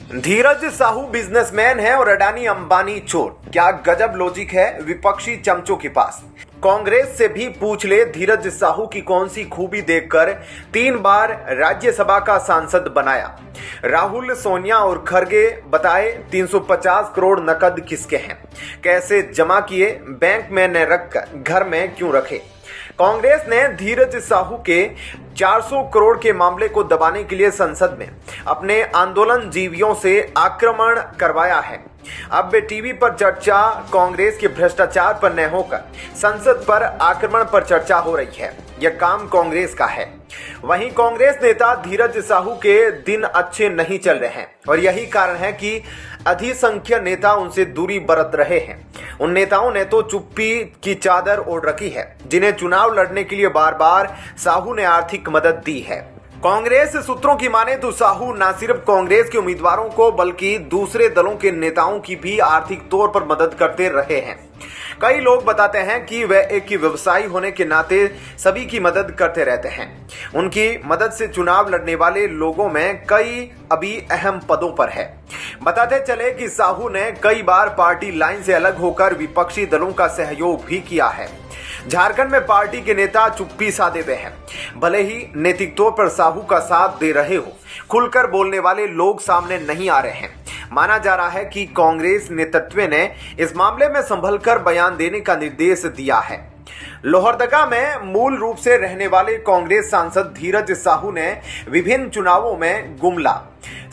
धीरज Sahu businessman है और अडानी अंबानी चोर। क्या गजब लॉजिक है विपक्षी चमचों के पास। कांग्रेस से भी पूछ ले धीरज साहू की कौन सी खूबी देखकर 3 बार राज्यसभा का सांसद बनाया। राहुल, सोनिया और खरगे बताए 350 करोड़ नकद किसके हैं, कैसे जमा किए, बैंक में न रखकर घर में क्यों रखे। कांग्रेस ने धीरज साहू के 400 करोड़ के मामले को दबाने के लिए संसद में अपने आंदोलन जीवियों से आक्रमण करवाया है। अब टीवी पर चर्चा कांग्रेस के भ्रष्टाचार पर न होकर संसद पर आक्रमण पर चर्चा हो रही है। यह काम कांग्रेस का है। वहीं कांग्रेस नेता धीरज साहू के दिन अच्छे नहीं चल रहे हैं और यही कारण है कि अधिसंख्य नेता उनसे दूरी बरत रहे हैं। उन नेताओं ने तो चुप्पी की चादर ओढ़ रखी है जिन्हें चुनाव लड़ने के लिए बार बार साहू ने आर्थिक मदद दी है। कांग्रेस सूत्रों की माने तो साहू न सिर्फ कांग्रेस के उम्मीदवारों को बल्कि दूसरे दलों के नेताओं की भी आर्थिक तौर पर मदद करते रहे हैं। कई लोग बताते हैं कि वे एक व्यवसायी होने के नाते सभी की मदद करते रहते हैं। उनकी मदद से चुनाव लड़ने वाले लोगों में कई अभी अहम पदों पर है। बताते चले कि साहू ने कई बार पार्टी लाइन से अलग होकर विपक्षी दलों का सहयोग भी किया है। झारखंड में पार्टी के नेता चुप्पी साधे हुए हैं। भले ही नैतिक तौर पर साहू का साथ दे रहे हो, खुलकर बोलने वाले लोग सामने नहीं आ रहे हैं। माना जा रहा है कि कांग्रेस नेतृत्व ने इस मामले में संभलकर बयान देने का निर्देश दिया है। लोहरदगा में मूल रूप से रहने वाले कांग्रेस सांसद धीरज साहू ने विभिन्न चुनावों में गुमला,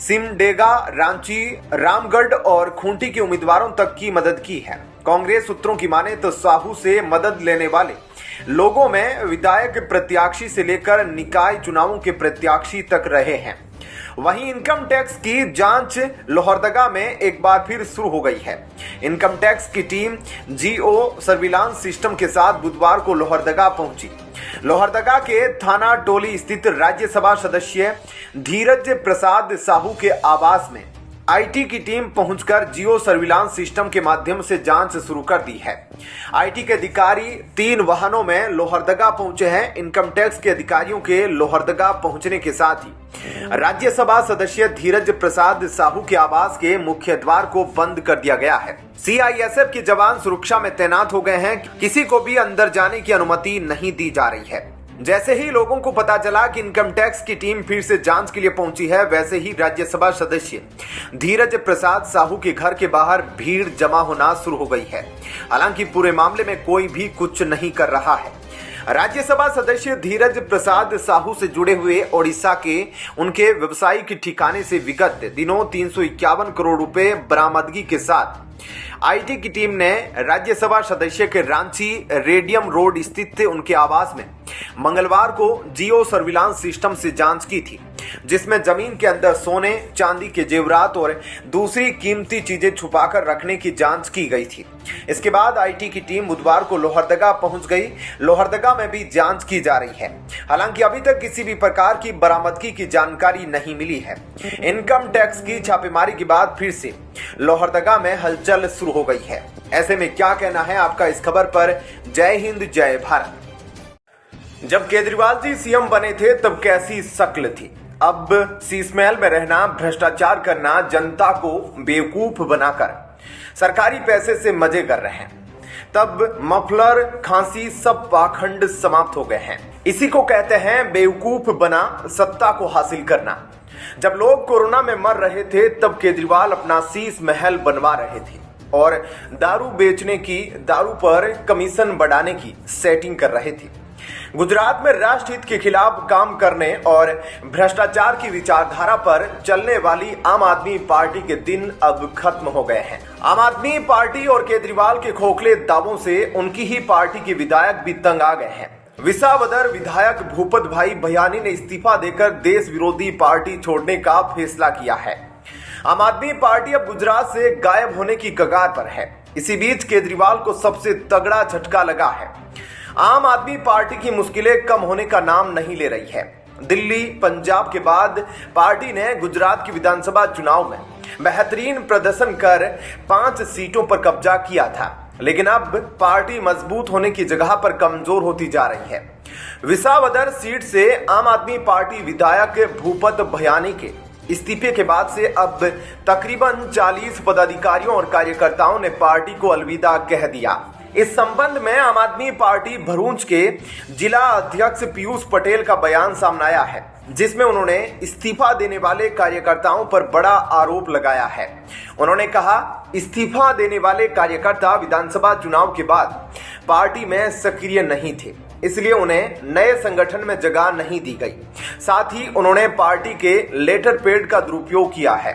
सिमडेगा, रांची, रामगढ़ और खूंटी के उम्मीदवारों तक की मदद की है। कांग्रेस सूत्रों की माने तो साहू से मदद लेने वाले लोगों में विधायक प्रत्याशी से लेकर निकाय चुनावों के प्रत्याशी तक रहे हैं। वहीं इनकम टैक्स की जांच लोहरदगा में एक बार फिर शुरू हो गई है। इनकम टैक्स की टीम जीओ सर्विलांस सिस्टम के साथ बुधवार को लोहरदगा पहुंची। लोहरदगा के थाना टोली स्थित राज्यसभा सदस्य धीरज प्रसाद साहू के आवास में आईटी की टीम पहुंचकर जियो सर्विलांस सिस्टम के माध्यम से जांच शुरू कर दी है। आईटी के अधिकारी 3 वाहनों में लोहरदगा पहुंचे हैं। इनकम टैक्स के अधिकारियों के लोहरदगा पहुंचने के साथ ही राज्यसभा सदस्य धीरज प्रसाद साहू के आवास के मुख्य द्वार को बंद कर दिया गया है। सीआईएसएफ के जवान सुरक्षा में तैनात हो गए हैं। किसी को भी अंदर जाने की अनुमति नहीं दी जा रही है। जैसे ही लोगों को पता चला कि इनकम टैक्स की टीम फिर से जांच के लिए पहुंची है, वैसे ही राज्यसभा सदस्य धीरज प्रसाद साहू के घर के बाहर भीड़ जमा होना शुरू हो गई है। हालांकि पूरे मामले में कोई भी कुछ नहीं कर रहा है। राज्यसभा सदस्य धीरज प्रसाद साहू से जुड़े हुए ओडिशा के उनके व्यवसायिक ठिकाने से विगत दिनों 351 करोड़ रुपए बरामदगी के साथ आईटी की टीम ने राज्यसभा सदस्य के रांची रेडियम रोड स्थित उनके आवास में मंगलवार को जियो सर्विलांस सिस्टम से जांच की थी, जिसमें जमीन के अंदर सोने चांदी के जेवरात और दूसरी कीमती चीजें छुपाकर रखने की जांच की गई थी। इसके बाद आईटी की टीम बुधवार को लोहरदगा पहुंच गई। लोहरदगा में भी जांच की जा रही है। हालांकि अभी तक किसी भी प्रकार की बरामदगी की जानकारी नहीं मिली है। इनकम टैक्स की छापेमारी के बाद फिर से लोहरदगा में हलचल शुरू हो गई है। ऐसे में क्या कहना है आपका इस खबर पर। जय हिंद, जय भारत। जब केजरीवाल जी सीएम बने थे तब कैसी शक्ल थी। अब शीशमहल में रहना, भ्रष्टाचार करना, जनता को बेवकूफ बनाकर सरकारी पैसे से मजे कर रहे हैं। तब मफलर, खांसी, सब पाखंड समाप्त हो गए हैं। इसी को कहते हैं बेवकूफ बना सत्ता को हासिल करना। जब लोग कोरोना में मर रहे थे तब केजरीवाल अपना शीश महल बनवा रहे थे और दारू बेचने की, दारू पर कमीशन बढ़ाने की सेटिंग कर रहे थे। गुजरात में राष्ट्र हित के खिलाफ काम करने और भ्रष्टाचार की विचारधारा पर चलने वाली आम आदमी पार्टी के दिन अब खत्म हो गए हैं। आम आदमी पार्टी और केजरीवाल के खोखले दावों से उनकी ही पार्टी के विधायक भी तंग आ गए हैं। विसावदर विधायक भूपत भाई भयानी ने इस्तीफा देकर देश विरोधी पार्टी छोड़ने का फैसला किया है। आम आदमी पार्टी अब गुजरात से गायब होने की कगार पर है। इसी बीच केजरीवाल को सबसे तगड़ा झटका लगा है। आम आदमी पार्टी की मुश्किलें कम होने का नाम नहीं ले रही है। दिल्ली, पंजाब के बाद पार्टी ने गुजरात की विधानसभा चुनाव में बेहतरीन प्रदर्शन कर 5 सीटों पर कब्जा किया था, लेकिन अब पार्टी मजबूत होने की जगह पर कमजोर होती जा रही है। विसावदर सीट से आम आदमी पार्टी विधायक भूपत भयानी के इस्तीफे के बाद से अब तकरीबन 40 पदाधिकारियों और कार्यकर्ताओं ने पार्टी को अलविदा कह दिया। इस संबंध में आम आदमी पार्टी भरूच के जिला अध्यक्ष पीयूष पटेल का बयान सामने आया है, जिसमें उन्होंने इस्तीफा देने वाले कार्यकर्ताओं पर बड़ा आरोप लगाया है। उन्होंने कहा, इस्तीफा देने वाले कार्यकर्ता विधानसभा चुनाव के बाद पार्टी में सक्रिय नहीं थे, इसलिए उन्हें नए संगठन में जगह नहीं दी गई। साथ ही उन्होंने पार्टी के लेटर पैड का दुरुपयोग किया है।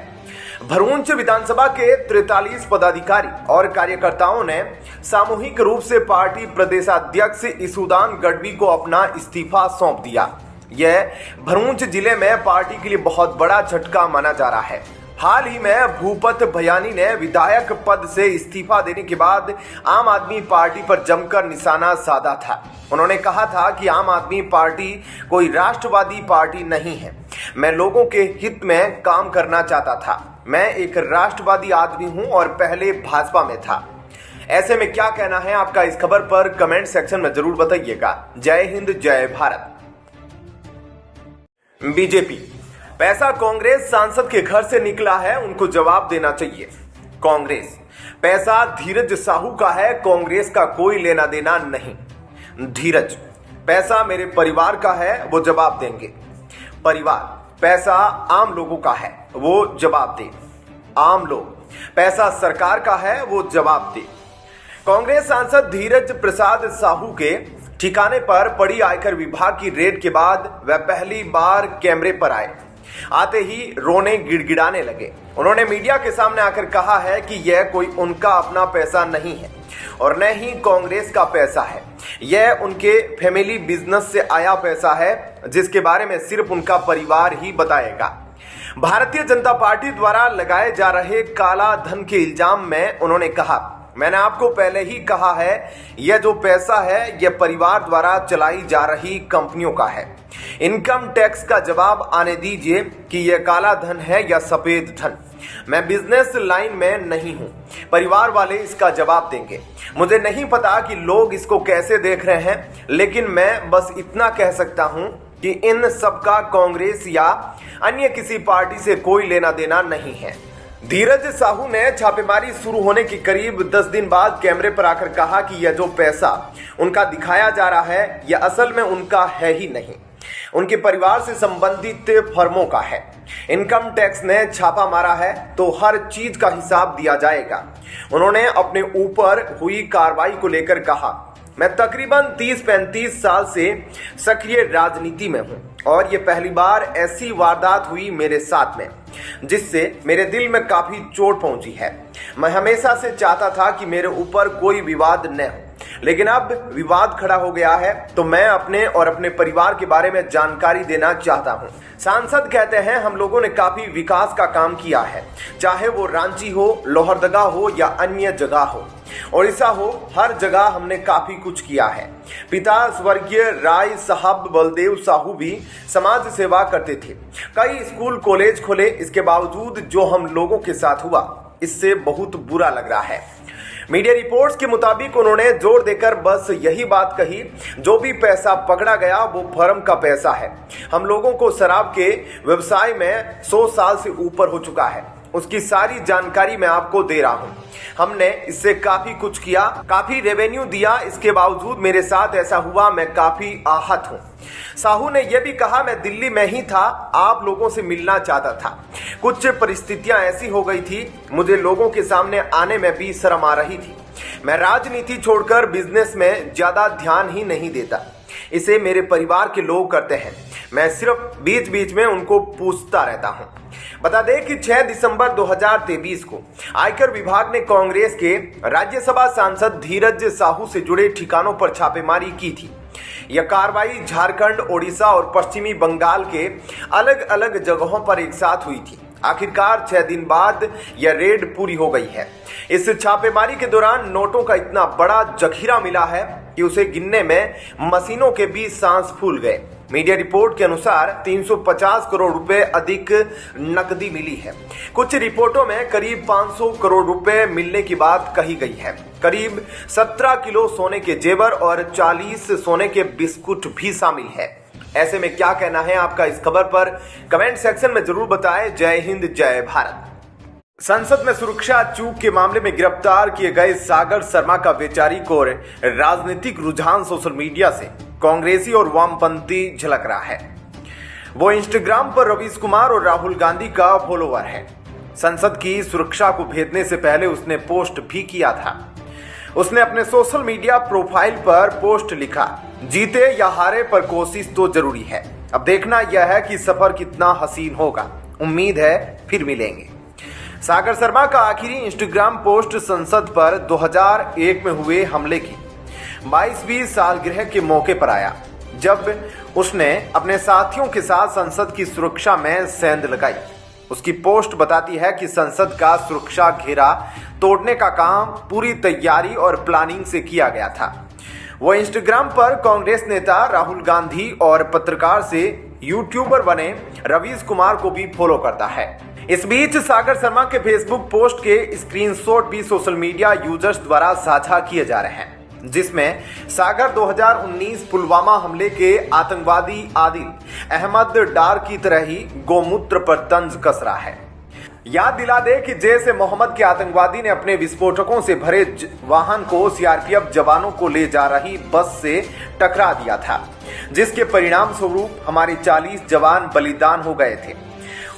भरूच विधानसभा के 43 पदाधिकारी और कार्यकर्ताओं ने सामूहिक रूप से पार्टी प्रदेशाध्यक्ष इसुदान गढ़वी को अपना इस्तीफा सौंप दिया। यह भरूच जिले में पार्टी के लिए बहुत बड़ा झटका माना जा रहा है। हाल ही में भूपत भयानी ने विधायक पद से इस्तीफा देने के बाद आम आदमी पार्टी पर जमकर निशाना साधा था। उन्होंने कहा था कि आम आदमी पार्टी कोई राष्ट्रवादी पार्टी नहीं है, मैं लोगों के हित में काम करना चाहता था, मैं एक राष्ट्रवादी आदमी हूं और पहले भाजपा में था। ऐसे में क्या कहना है आपका इस खबर पर कमेंट सेक्शन में जरूर बताइएगा। जय हिंद, जय भारत। बीजेपी, पैसा कांग्रेस सांसद के घर से निकला है, उनको जवाब देना चाहिए। कांग्रेस, पैसा धीरज साहू का है, कांग्रेस का कोई लेना देना नहीं। धीरज, पैसा मेरे परिवार का है, वो जवाब देंगे। परिवार, पैसा आम लोगों का है, वो जवाब दे। आम लोग, पैसा सरकार का है, वो जवाब दे। कांग्रेस सांसद धीरज प्रसाद साहू के ठिकाने पर पड़ी आयकर विभाग की रेड के बाद वह पहली बार कैमरे पर आए। आते ही रोने गिड़गिड़ाने लगे। उन्होंने मीडिया के सामने आकर कहा है कि यह कोई उनका अपना पैसा नहीं है और न ही कांग्रेस का पैसा है, यह उनके फैमिली बिजनेस से आया पैसा है, जिसके बारे में सिर्फ उनका परिवार ही बताएगा। भारतीय जनता पार्टी द्वारा लगाए जा रहे काला धन के इल्जाम में उन्होंने कहा, मैंने आपको पहले ही कहा है, यह जो पैसा है यह परिवार द्वारा चलाई जा रही कंपनियों का है। इनकम टैक्स का जवाब आने दीजिए कि यह काला धन है या सफेद धन। मैं बिजनेस लाइन में नहीं हूं, परिवार वाले इसका जवाब देंगे। मुझे नहीं पता कि लोग इसको कैसे देख रहे हैं, लेकिन मैं बस इतना कह सकता हूं कि इन सबका कांग्रेस या अन्य किसी पार्टी से कोई लेना देना नहीं है। धीरज साहू ने छापेमारी शुरू होने के करीब 10 दिन बाद कैमरे पर आकर कहा कि यह जो पैसा उनका दिखाया जा रहा है यह असल में उनका है ही नहीं, उनके परिवार से संबंधित फर्मों का है। इनकम टैक्स ने छापा मारा है तो हर चीज का हिसाब दिया जाएगा। उन्होंने अपने ऊपर हुई कार्रवाई को लेकर कहा, मैं तकरीबन 30-35 साल से सक्रिय राजनीति में हूं और ये पहली बार ऐसी वारदात हुई मेरे साथ में, जिससे मेरे दिल में काफी चोट पहुंची है। मैं हमेशा से चाहता था कि मेरे ऊपर कोई विवाद न हो, लेकिन अब विवाद खड़ा हो गया है तो मैं अपने और अपने परिवार के बारे में जानकारी देना चाहता हूं। सांसद कहते हैं, हम लोगों ने काफी विकास का काम किया है, चाहे वो रांची हो, लोहरदगा हो या अन्य जगह हो, ओडिशा हो, हर जगह हमने काफी कुछ किया है। पिता स्वर्गीय राय साहब बलदेव साहू भी समाज सेवा करते थे, कई स्कूल कॉलेज खोले। इसके बावजूद जो हम लोगों के साथ हुआ, इससे बहुत बुरा लग रहा है। मीडिया रिपोर्ट्स के मुताबिक उन्होंने जोर देकर बस यही बात कही, जो भी पैसा पकड़ा गया वो फर्म का पैसा है। हम लोगों को शराब के व्यवसाय में 100 साल से ऊपर हो चुका है, उसकी सारी जानकारी मैं आपको दे रहा हूं। हमने इससे काफी कुछ किया, काफी रेवेन्यू दिया, इसके बावजूद मेरे साथ ऐसा हुआ, मैं काफी आहत हूं। साहू ने यह भी कहा, मैं दिल्ली में ही था, आप लोगों से मिलना चाहता था, कुछ परिस्थितियां ऐसी हो गई थी, मुझे लोगों के सामने आने में भी शर्म आ रही थी। मैं राजनीति छोड़कर बिजनेस में ज्यादा ध्यान ही नहीं देता, इसे मेरे परिवार के लोग करते हैं, मैं सिर्फ बीच बीच में उनको पूछता रहता हूं। बता दें कि 6 दिसंबर 2023 को आयकर विभाग ने कांग्रेस के राज्यसभा सांसद धीरज साहू से जुड़े ठिकानों पर छापेमारी की थी। यह कार्रवाई झारखंड, ओडिशा और पश्चिमी बंगाल के अलग अलग जगहों पर एक साथ हुई थी। आखिरकार 6 दिन बाद यह रेड पूरी हो गई है। इस छापेमारी के दौरान नोटों का इतना बड़ा जखीरा मिला है कि उसे गिनने में मशीनों के बीच सांस फूल गए। मीडिया रिपोर्ट के अनुसार 350 करोड़ रुपए अधिक नकदी मिली है। कुछ रिपोर्टों में करीब 500 करोड़ रुपए मिलने की बात कही गई है। करीब 17 किलो सोने के जेवर और 40 सोने के बिस्कुट भी शामिल है। ऐसे में क्या कहना है आपका इस खबर पर, कमेंट सेक्शन में जरूर बताएं। जय हिंद, जय भारत। संसद में सुरक्षा चूक के मामले में गिरफ्तार किए गए सागर शर्मा का वैचारिक और राजनीतिक रुझान सोशल मीडिया से कांग्रेसी और वामपंथी झलक रहा है। वो इंस्टाग्राम पर रवीश कुमार और राहुल गांधी का फॉलोवर है। संसद की सुरक्षा को भेदने से पहले उसने पोस्ट भी किया था। उसने अपने सोशल मीडिया प्रोफाइल पर पोस्ट लिखा, जीते या हारे पर कोशिश तो जरूरी है। अब देखना यह है कि सफर कितना हसीन होगा। उम्मीद है फिर मिलेंगे। सागर शर्मा का आखिरी इंस्टाग्राम पोस्ट संसद पर 2001 में हुए हमले की 22वीं सालगिरह के मौके पर आया, जब उसने अपने साथियों के साथ संसद की सुरक्षा में सेंध लगाई। उसकी पोस्ट बताती है कि संसद का सुरक्षा घेरा तोड़ने का काम पूरी तैयारी और प्लानिंग से किया गया था। वो इंस्टाग्राम पर कांग्रेस नेता राहुल गांधी और पत्रकार से यूट्यूबर बने रवीश कुमार को भी फॉलो करता है। इस बीच सागर शर्मा के फेसबुक पोस्ट के स्क्रीनशॉट भी सोशल मीडिया यूजर्स द्वारा साझा किए जा रहे हैं, जिसमें सागर 2019 पुलवामा हमले के आतंकवादी आदिल अहमद डार की तरह ही गोमूत्र पर तंज कस रहा है। याद दिला दे कि जैश ए मोहम्मद के आतंकवादी ने अपने विस्फोटकों से भरे वाहन को सीआरपीएफ जवानों को ले जा रही बस से टकरा दिया था, जिसके परिणाम स्वरूप हमारे 40 जवान बलिदान हो गए थे।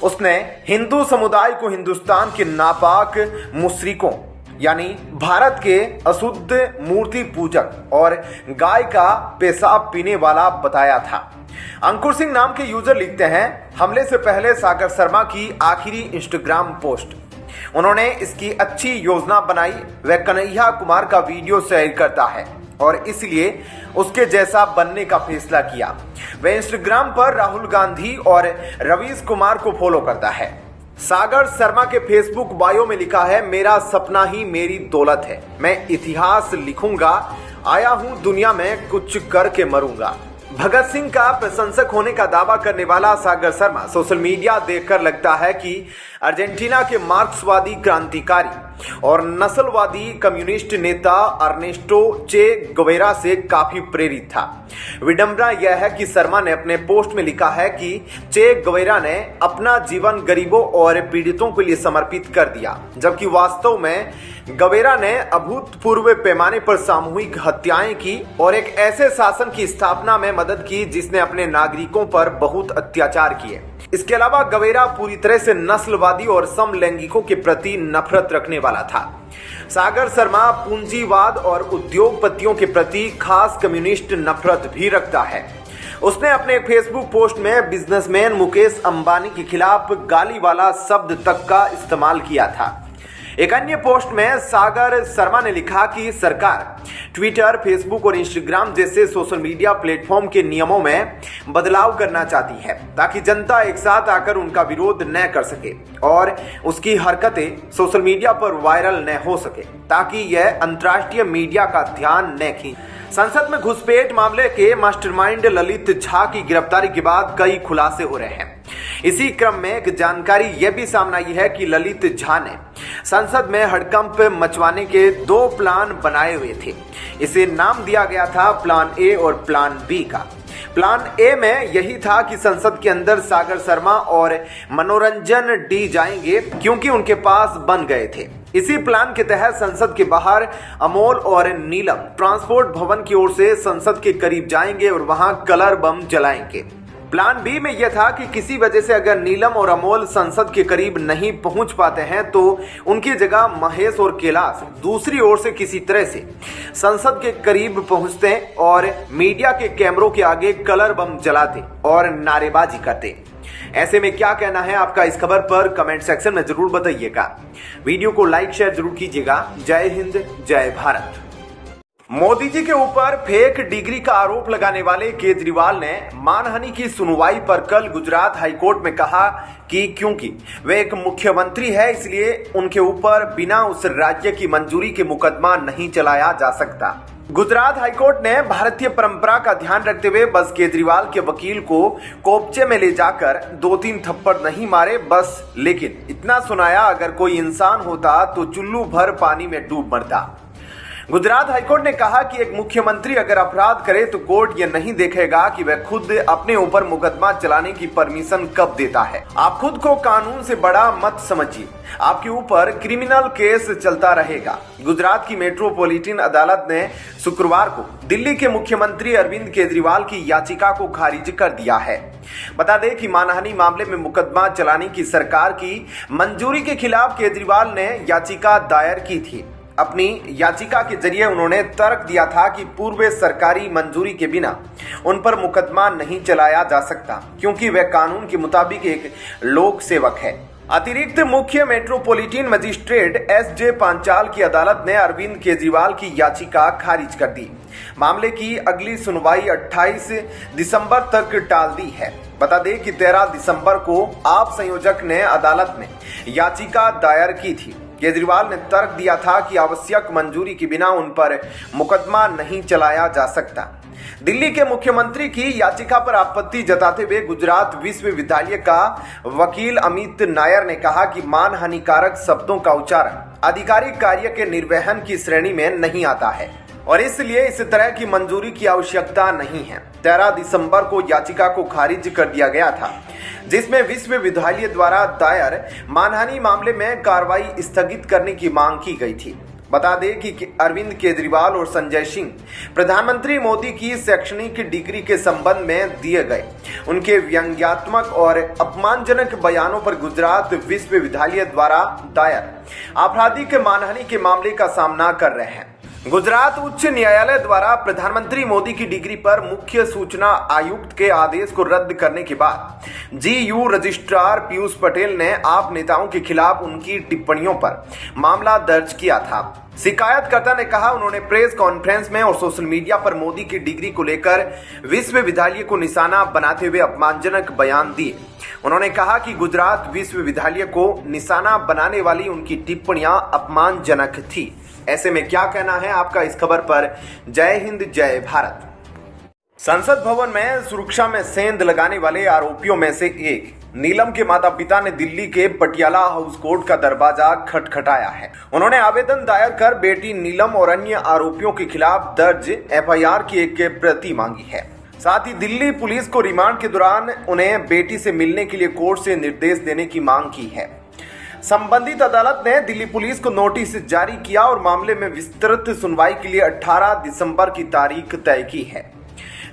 उसने हिंदू समुदाय को हिंदुस्तान के नापाक मुशरिकों यानी भारत के अशुद्ध मूर्ति पूजक और गाय का पेशाब पीने वाला बताया था। अंकुर सिंह नाम के यूजर लिखते हैं, हमले से पहले सागर शर्मा की आखिरी इंस्टाग्राम पोस्ट। उन्होंने इसकी अच्छी योजना बनाई। वह कन्हैया कुमार का वीडियो शेयर करता है और इसलिए उसके जैसा बनने का फैसला किया। वह इंस्टाग्राम पर राहुल गांधी और रवीश कुमार को फॉलो करता है। सागर शर्मा के फेसबुक बायो में लिखा है, मेरा सपना ही मेरी दौलत है, मैं इतिहास लिखूंगा, आया हूं दुनिया में कुछ करके मरूंगा। भगत सिंह का प्रशंसक होने का दावा करने वाला सागर शर्मा सोशल मीडिया देखकर लगता है कि अर्जेंटीना के मार्क्सवादी क्रांतिकारी और नस्लवादी कम्युनिस्ट नेता अर्नेस्टो चे गवेरा से काफी प्रेरित था। विडंबना यह है कि शर्मा ने अपने पोस्ट में लिखा है कि चे गवेरा ने अपना जीवन गरीबों और पीड़ितों के लिए समर्पित कर दिया, जबकि वास्तव में गवेरा ने अभूतपूर्व पैमाने पर सामूहिक हत्याएं की और एक ऐसे शासन की स्थापना में मदद की जिसने अपने नागरिकों पर बहुत अत्याचार किए। इसके अलावा गवेरा पूरी तरह से नस्लवादी और समलैंगिकों के प्रति नफरत रखने वाला था। सागर शर्मा पूंजीवाद और उद्योगपतियों के प्रति खास कम्युनिस्ट नफरत भी रखता है। उसने अपने फेसबुक पोस्ट में बिजनेसमैन मुकेश अंबानी के खिलाफ गाली वाला शब्द तक का इस्तेमाल किया था। एक अन्य पोस्ट में सागर शर्मा ने लिखा कि सरकार ट्विटर, फेसबुक और इंस्टाग्राम जैसे सोशल मीडिया प्लेटफॉर्म के नियमों में बदलाव करना चाहती है ताकि जनता एक साथ आकर उनका विरोध न कर सके और उसकी हरकतें सोशल मीडिया पर वायरल न हो सके, ताकि यह अंतर्राष्ट्रीय मीडिया का ध्यान न खींचे। संसद में घुसपैठ मामले के मास्टरमाइंड ललित झा की गिरफ्तारी के बाद कई खुलासे हो रहे हैं। इसी क्रम में एक जानकारी यह भी सामने आई है कि ललित झा ने संसद में हड़कंप मचवाने के 2 प्लान बनाए हुए थे। इसे नाम दिया गया था प्लान ए और प्लान बी का। प्लान ए में यही था कि संसद के अंदर सागर शर्मा और मनोरंजन डी जाएंगे क्योंकि उनके पास बन गए थे। इसी प्लान के तहत संसद के बाहर अमोल और नीलम ट्रांसपोर्ट भवन की ओर से संसद के करीब जाएंगे और वहां कलर बम जलाएंगे। प्लान बी में यह था कि किसी वजह से अगर नीलम और अमोल संसद के करीब नहीं पहुंच पाते हैं तो उनकी जगह महेश और कैलाश दूसरी ओर से किसी तरह से संसद के करीब पहुंचते और मीडिया के कैमरों के आगे कलर बम जलाते और नारेबाजी करते। ऐसे में क्या कहना है आपका इस खबर पर, कमेंट सेक्शन में जरूर बताइएगा। वीडियो को लाइक शेयर जरूर कीजिएगा। जय हिंद, जय भारत। मोदी जी के ऊपर फेक डिग्री का आरोप लगाने वाले केजरीवाल ने मानहानि की सुनवाई पर कल गुजरात हाईकोर्ट में कहा कि क्योंकि वे एक मुख्यमंत्री है इसलिए उनके ऊपर बिना उस राज्य की मंजूरी के मुकदमा नहीं चलाया जा सकता। गुजरात हाईकोर्ट ने भारतीय परंपरा का ध्यान रखते हुए बस केजरीवाल के वकील को कोपचे में ले जाकर 2-3 थप्पड़ नहीं मारे बस, लेकिन इतना सुनाया अगर कोई इंसान होता तो चुल्लू भर पानी में डूब मरता। गुजरात हाईकोर्ट ने कहा कि एक मुख्यमंत्री अगर अपराध करे तो कोर्ट ये नहीं देखेगा कि वह खुद अपने ऊपर मुकदमा चलाने की परमिशन कब देता है। आप खुद को कानून से बड़ा मत समझिए, आपके ऊपर क्रिमिनल केस चलता रहेगा। गुजरात की मेट्रोपॉलिटन अदालत ने शुक्रवार को दिल्ली के मुख्यमंत्री अरविंद केजरीवाल की याचिका को खारिज कर दिया है। बता दें कि मानहानि मामले में मुकदमा चलाने की सरकार की मंजूरी के खिलाफ केजरीवाल ने याचिका दायर की थी। अपनी याचिका के जरिए उन्होंने तर्क दिया था कि पूर्व सरकारी मंजूरी के बिना उन पर मुकदमा नहीं चलाया जा सकता, क्योंकि वह कानून के मुताबिक एक लोक सेवक है। अतिरिक्त मुख्य मेट्रोपॉलिटन मजिस्ट्रेट एस.जे. पांचाल की अदालत ने अरविंद केजरीवाल की याचिका खारिज कर दी। मामले की अगली सुनवाई 28 दिसंबर तक टाल दी है। बता दें कि 13 दिसंबर को आप संयोजक ने अदालत में याचिका दायर की थी। केजरीवाल ने तर्क दिया था कि आवश्यक मंजूरी के बिना उन पर मुकदमा नहीं चलाया जा सकता। दिल्ली के मुख्यमंत्री की याचिका पर आपत्ति जताते हुए गुजरात विश्वविद्यालय का वकील अमित नायर ने कहा कि मानहानिकारक शब्दों का उच्चारण आधिकारिक कार्य के निर्वहन की श्रेणी में नहीं आता है और इसलिए इस तरह की मंजूरी की आवश्यकता नहीं है। 13 दिसंबर को याचिका को खारिज कर दिया गया था, जिसमें विश्वविद्यालय द्वारा दायर मानहानि मामले में कार्रवाई स्थगित करने की मांग की गई थी। बता दें कि अरविंद केजरीवाल और संजय सिंह प्रधानमंत्री मोदी की शैक्षणिक डिग्री के संबंध में दिए गए उनके व्यंग्यात्मक और अपमानजनक बयानों पर गुजरात विश्वविद्यालय द्वारा दायर आपराधिक मानहानि के मामले का सामना कर रहे हैं। गुजरात उच्च न्यायालय द्वारा प्रधानमंत्री मोदी की डिग्री पर मुख्य सूचना आयुक्त के आदेश को रद्द करने के बाद जीयू रजिस्ट्रार पीयूष पटेल ने आप नेताओं के खिलाफ उनकी टिप्पणियों पर मामला दर्ज किया था। शिकायतकर्ता ने कहा उन्होंने प्रेस कॉन्फ्रेंस में और सोशल मीडिया पर मोदी की डिग्री को लेकर विश्वविद्यालय को निशाना बनाते हुए अपमानजनक बयान दिए। उन्होंने कहा कि गुजरात विश्वविद्यालय को निशाना बनाने वाली उनकी टिप्पणियां अपमानजनक थी। ऐसे में क्या कहना है आपका इस खबर पर? जय हिंद, जय भारत। संसद भवन में सुरक्षा में सेंध लगाने वाले आरोपियों में से एक नीलम के माता पिता ने दिल्ली के पटियाला हाउस कोर्ट का दरवाजा खटखटाया है। उन्होंने आवेदन दायर कर बेटी नीलम और अन्य आरोपियों के खिलाफ दर्ज एफआईआर की एक प्रति मांगी है। साथ ही दिल्ली पुलिस को रिमांड के दौरान उन्हें बेटी से मिलने के लिए कोर्ट से निर्देश देने की मांग की है। संबंधित अदालत ने दिल्ली पुलिस को नोटिस जारी किया और मामले में विस्तृत सुनवाई के लिए 18 दिसंबर की तारीख तय की है।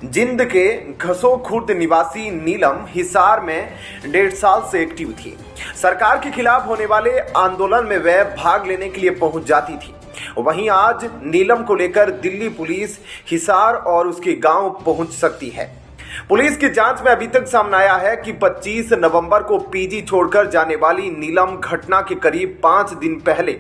जिंद के घसो खुर्द निवासी नीलम हिसार में 1.5 साल से एक्टिव थी। सरकार के खिलाफ होने वाले आंदोलन में वह भाग लेने के लिए पहुंच जाती थी। वहीं आज नीलम को लेकर दिल्ली पुलिस हिसार और उसके गांव पहुंच सकती है। पुलिस की जांच में अभी तक सामने आया है कि 25 नवंबर को पीजी छोड़कर जाने वाली नीलम घटना के करीब 5 दिन पहले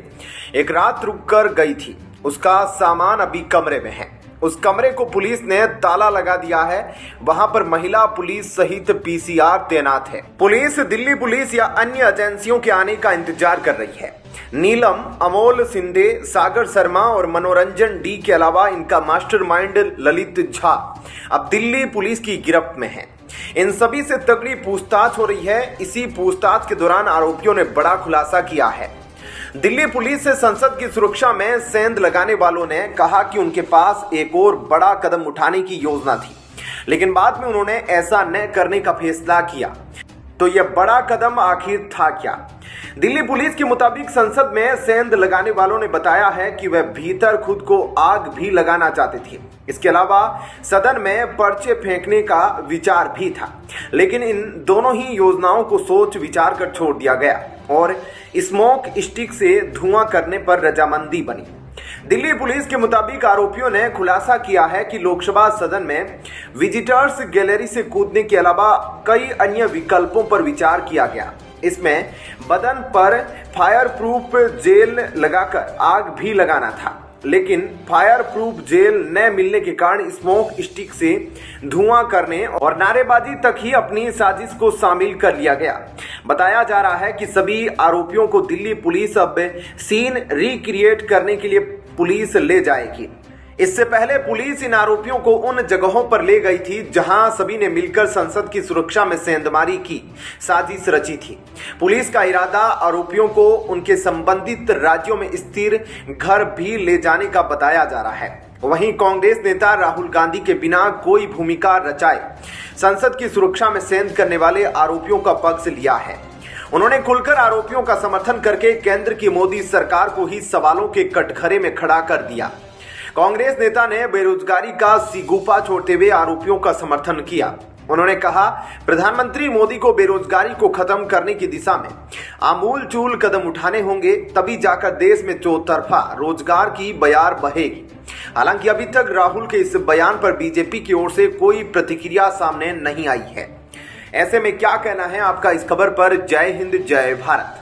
एक रात रुककर गई थी। उसका सामान अभी कमरे में है। उस कमरे को पुलिस ने ताला लगा दिया है। वहां पर महिला पुलिस सहित पीसीआर तैनात है। पुलिस दिल्ली पुलिस या अन्य एजेंसियों के आने का इंतजार कर रही है। नीलम, अमोल सिंधे, सागर शर्मा और मनोरंजन डी के अलावा इनका मास्टरमाइंड ललित झा अब दिल्ली पुलिस की गिरफ्त में है। इन सभी से तगड़ी पूछताछ हो रही है। इसी पूछताछ के दौरान आरोपियों ने बड़ा खुलासा किया है। दिल्ली पुलिस से संसद की सुरक्षा में सेंध लगाने वालों ने कहा कि उनके पास एक और बड़ा कदम उठाने की योजना थी, लेकिन बाद में उन्होंने ऐसा न करने का फैसला किया। तो यह बड़ा कदम आखिर था क्या? दिल्ली पुलिस के मुताबिक संसद में सेंध लगाने वालों ने बताया है कि वह भीतर खुद को आग भी लगाना चाहते थे। इसके अलावा सदन में पर्चे फेंकने का विचार भी था, लेकिन इन दोनों ही योजनाओं को सोच विचार कर छोड़ दिया गया और स्मोक स्टिक से धुआं करने पर रजामंदी बनी। दिल्ली पुलिस के मुताबिक आरोपियों ने खुलासा किया है कि लोकसभा सदन में विजिटर्स गैलरी से कूदने के अलावा कई अन्य विकल्पों पर विचार किया गया। इसमें बदन पर फायर प्रूफ जेल लगाकर आग भी लगाना था, लेकिन फायर प्रूफ जेल न मिलने के कारण स्मोक स्टिक से धुआं करने और नारेबाजी तक ही अपनी साजिश को शामिल कर लिया गया। बताया जा रहा है कि सभी आरोपियों को दिल्ली पुलिस अब सीन रिक्रिएट करने के लिए पुलिस ले जाएगी। इससे पहले पुलिस इन आरोपियों को उन जगहों पर ले गई थी जहां सभी ने मिलकर संसद की सुरक्षा में सेंधमारी की साजिश रची थी। पुलिस का इरादा आरोपियों को उनके संबंधित राज्यों में स्थिर घर भी ले जाने का बताया जा रहा है। वहीं कांग्रेस नेता राहुल गांधी के बिना कोई भूमिका रचाए संसद की सुरक्षा में सेंध करने वाले आरोपियों का पक्ष लिया है। उन्होंने खुलकर आरोपियों का समर्थन करके केंद्र की मोदी सरकार को ही सवालों के कटघरे में खड़ा कर दिया। कांग्रेस नेता ने बेरोजगारी का सिगुफा छोड़ते हुए आरोपियों का समर्थन किया। उन्होंने कहा, प्रधानमंत्री मोदी को बेरोजगारी को खत्म करने की दिशा में आमूलचूल कदम उठाने होंगे, तभी जाकर देश में चौतरफा रोजगार की बयार बहेगी। हालांकि अभी तक राहुल के इस बयान पर बीजेपी की ओर से कोई प्रतिक्रिया सामने नहीं आई है। ऐसे में क्या कहना है आपका इस खबर पर? जय हिंद, जय भारत।